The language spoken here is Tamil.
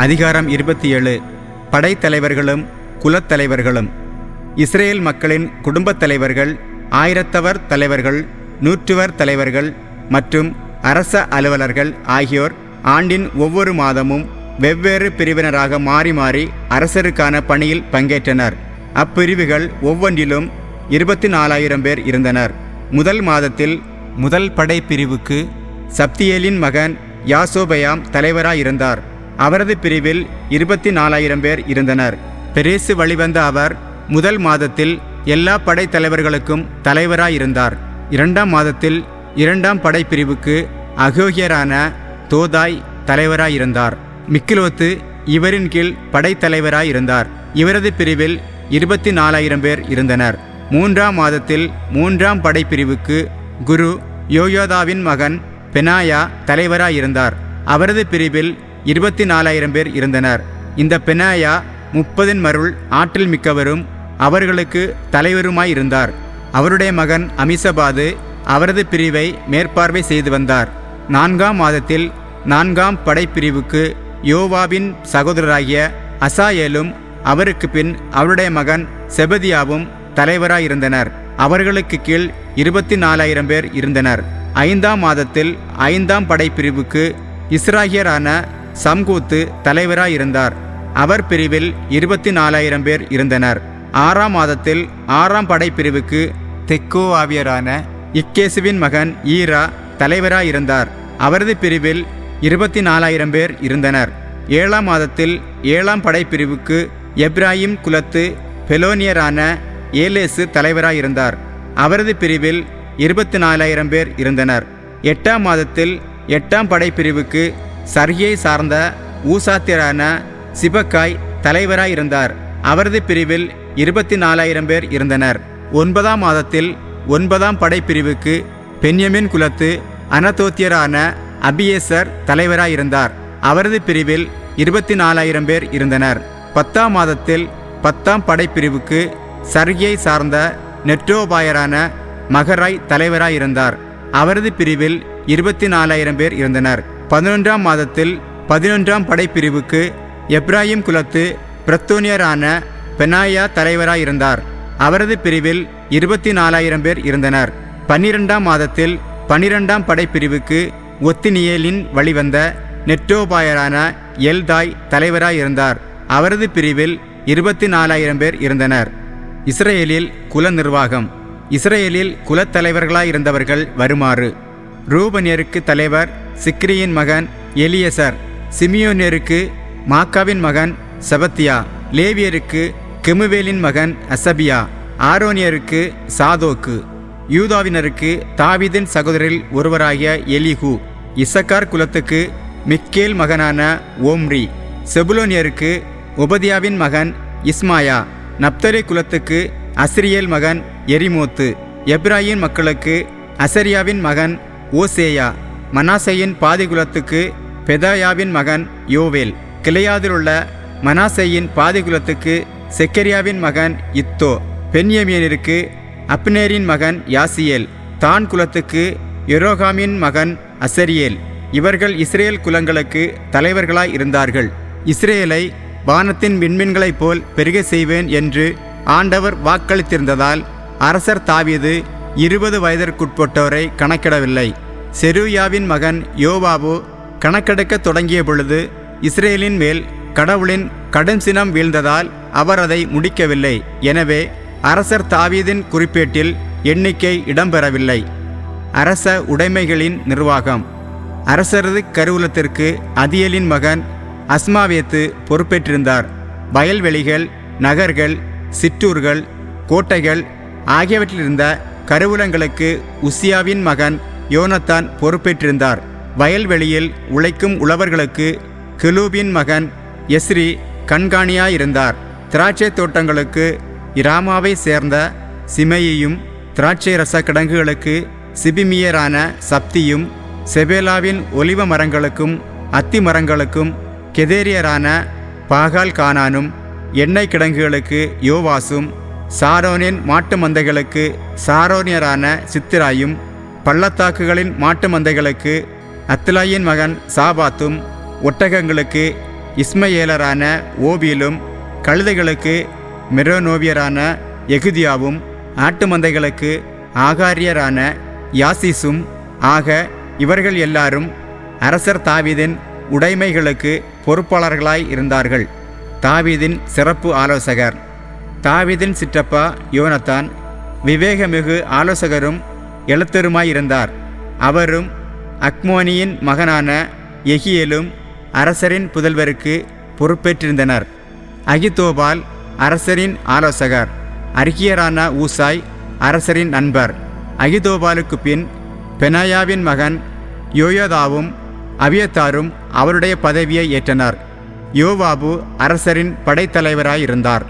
அதிகாரம் 27. படைத்தலைவர்களும் குலத்தலைவர்களும். இஸ்ரேல் மக்களின் குடும்பத் தலைவர்கள், ஆயிரத்தவர் தலைவர்கள், நூற்றுவர் தலைவர்கள் மற்றும் அரச அலுவலர்கள் ஆகியோர் ஆண்டின் ஒவ்வொரு மாதமும் வெவ்வேறு பிரிவினராக மாறி மாறி அரசருக்கான பணியில் பங்கேற்றனர். அப்பிரிவுகள் ஒவ்வொன்றிலும் 24,000 பேர் இருந்தனர். முதல் மாதத்தில் முதல் படைப்பிரிவுக்கு சப்தியேலின் மகன் யாசோபயாம் தலைவராயிருந்தார். அவரது பிரிவில் 24,000 பேர் இருந்தனர். பெரேசு வழிவந்த அவர் முதல் மாதத்தில் எல்லா படைத்தலைவர்களுக்கும் தலைவராயிருந்தார். இரண்டாம் மாதத்தில் இரண்டாம் படைப்பிரிவுக்கு அகோகியரான தோதாய் தலைவராயிருந்தார். மிக்கிலோத்து இவரின் கீழ் படைத்தலைவராயிருந்தார். இவரது பிரிவில் 24,000 பேர் இருந்தனர். மூன்றாம் மாதத்தில் மூன்றாம் படைப்பிரிவுக்கு குரு யோயோதாவின் மகன் பெனாயா தலைவராயிருந்தார். அவரது பிரிவில் 24,000 பேர் இருந்தனர். இந்த பெனாயா 30 மருள் ஆற்றல் மிக்கவரும் அவர்களுக்கு தலைவருமாயிருந்தார். அவருடைய மகன் அமிசபாது அவரது பிரிவை மேற்பார்வை செய்து வந்தார். நான்காம் மாதத்தில் நான்காம் படைப்பிரிவுக்கு யோவாபின் சகோதரராகிய அசாயேலும் அவருக்கு பின் அவருடைய மகன் செபதியாவும் தலைவராயிருந்தனர். அவர்களுக்கு கீழ் 24,000 பேர் இருந்தனர். ஐந்தாம் மாதத்தில் ஐந்தாம் படைப்பிரிவுக்கு இஸ்ராகியரான சம்கூத்து தலைவராயிருந்தார். அவர் பிரிவில் 24,000 பேர் இருந்தனர். ஆறாம் மாதத்தில் ஆறாம் படைப்பிரிவுக்கு தெக்கோவாவியரான இக்கேசுவின் மகன் ஈரா தலைவராயிருந்தார். அவரது பிரிவில் 24,000 பேர் இருந்தனர். ஏழாம் மாதத்தில் ஏழாம் படைப்பிரிவுக்கு எப்ராயிம் குலத்து பெலோனியரான ஏலேசு தலைவராயிருந்தார். அவரது பிரிவில் 24,000 பேர் இருந்தனர். எட்டாம் மாதத்தில் எட்டாம் படைப்பிரிவுக்கு சர்யை சார்ந்த ஊசாத்தியரான சிபக்காய் தலைவராயிருந்தார். அவரது பிரிவில் 24,000 பேர் இருந்தனர். ஒன்பதாம் மாதத்தில் ஒன்பதாம் படைப்பிரிவுக்கு பென்யமின் குலத்து அனதோத்தியரான அபியேசர் தலைவராயிருந்தார். அவரது பிரிவில் 24,000 பேர் இருந்தனர். பத்தாம் மாதத்தில் பத்தாம் படைப்பிரிவுக்கு சர்யை சார்ந்த நெட்டோபாயரான மகராய் தலைவராயிருந்தார். அவரது பிரிவில் 24,000 பேர் இருந்தனர். 11ஆம் மாதத்தில் 11ஆம் படைப்பிரிவுக்கு எப்ராயிம் குலத்து பிரத்தோனியரான பெனாயா தலைவராயிருந்தார். அவரது பிரிவில் 24,000 பேர் இருந்தனர். 12ஆம் மாதத்தில் 12ஆம் படைப்பிரிவுக்கு ஒத்தினியேலின் வழிவந்த நெட்டோபாயரான எல்தாய் தலைவராயிருந்தார். அவரது பிரிவில் 24,000 பேர் இருந்தனர். இஸ்ரேலில் குல நிர்வாகம். இஸ்ரேலில் குலத்தலைவர்களாயிருந்தவர்கள் வருமாறு: ரூபனியருக்கு தலைவர் சிக்ரியின் மகன் எலியசர், சிமியோனியருக்கு மாக்காவின் மகன் செபத்தியா, லேவியருக்கு கெமுவேலின் மகன் அசபியா, ஆரோனியருக்கு சாதோக்கு, யூதாவினருக்கு தாவீதின் சகோதரில் ஒருவராகிய எலிஹு, இசக்கார் குலத்துக்கு மிக்கேல் மகனான ஓம்ரி, செபுலோனியருக்கு ஒபதியாவின் மகன் இஸ்மாயா, நப்தலி குலத்துக்கு அஸ்ரியேல் மகன் எரிமோத்து, எப்ராயிம் மக்களுக்கு அசரியாவின் மகன் ஓசேயா, மனாசேயின் பாதிகுலத்துக்கு பெதாயாவின் மகன் யோவேல், கிளையாதிலுள்ள மனாசேயின் பாதிகுலத்துக்கு செக்கரியாவின் மகன் இத்தோ, பென்யமீனிற்கு அப்னேரின் மகன் யாசியேல், தான் குலத்துக்கு எரோகாமின் மகன் அசரியேல். இவர்கள் இஸ்ரேல் குலங்களுக்கு தலைவர்களாய் இருந்தார்கள். இஸ்ரேலை வானத்தின் விண்மீன்களைப் போல் பெருக செய்வேன் என்று ஆண்டவர் வாக்களித்திருந்ததால் அரசர் தாவீது 20 வயதிற்குட்பட்டோரை கணக்கிடவில்லை. செருயாவின் மகன் யோவாபு கணக்கெடுக்க தொடங்கிய பொழுது இஸ்ரேலின் மேல் கடவுளின் கடும் சினம் வீழ்ந்ததால் அவர் அதை முடிக்கவில்லை. எனவே அரசர் தாவீதின் குறிப்பேட்டில் எண்ணிக்கை இடம்பெறவில்லை. அரச உடைமைகளின் நிர்வாகம். அரசரது கருவூலத்திற்கு அதியலின் மகன் அஸ்மாவேத்து பொறுப்பேற்றிருந்தார். வயல்வெளிகள், நகர்கள், சிற்றூர்கள், கோட்டைகள் ஆகியவற்றிலிருந்த கருவூலங்களுக்கு உசியாவின் மகன் யோனத்தான் பொறுப்பேற்றிருந்தார். வயல்வெளியில் உழைக்கும் உழவர்களுக்கு கெலூபின் மகன் எஸ்ரி கண்காணியாயிருந்தார். திராட்சை தோட்டங்களுக்கு இராமாவை சேர்ந்த சிமையும், திராட்சை ரச கிடங்குகளுக்கு சிபிமியரான சப்தியும், செபேலாவின் ஒலிவ மரங்களுக்கும் அத்தி மரங்களுக்கும் கெதேரியரான பாகால் கானானும், எண்ணெய் கிடங்குகளுக்கு யோவாசும், சாரோனின் மாட்டு மந்தைகளுக்கு சாரோனியரான சித்திராயும், பள்ளத்தாக்குகளின் மாட்டு மந்தைகளுக்கு அத்லாயின் மகன் சாபாத்தும், ஒட்டகங்களுக்கு இஸ்மயேலரான ஓபிலும், கழுதைகளுக்கு மெரோனோவியரான எகுதியாவும், ஆட்டு மந்தைகளுக்கு ஆகாரியரான யாசிசும் ஆக இவர்கள் எல்லாரும் அரசர் தாவீதின் உடைமைகளுக்கு பொறுப்பாளர்களாய் இருந்தார்கள். தாவீதின் சிறப்பு ஆலோசகர். தாவீதின் சிற்றப்பா யோனத்தான் விவேகமிகு ஆலோசகரும் எழுத்தருமாயிருந்தார். அவரும் அக்மோனியின் மகனான எகியேலும் அரசரின் புதல்வருக்கு பொறுப்பேற்றிருந்தனர். அகிதோபால் அரசரின் ஆலோசகர். அர்கியரான ஊசாய் அரசரின் நண்பர். அகிதோபாலுக்கு பின் பெனாயாவின் மகன் யோயதாவும் அபியத்தாரும் அவருடைய பதவியை ஏற்றனர். யோவாபு அரசரின் படைத்தலைவராயிருந்தார்.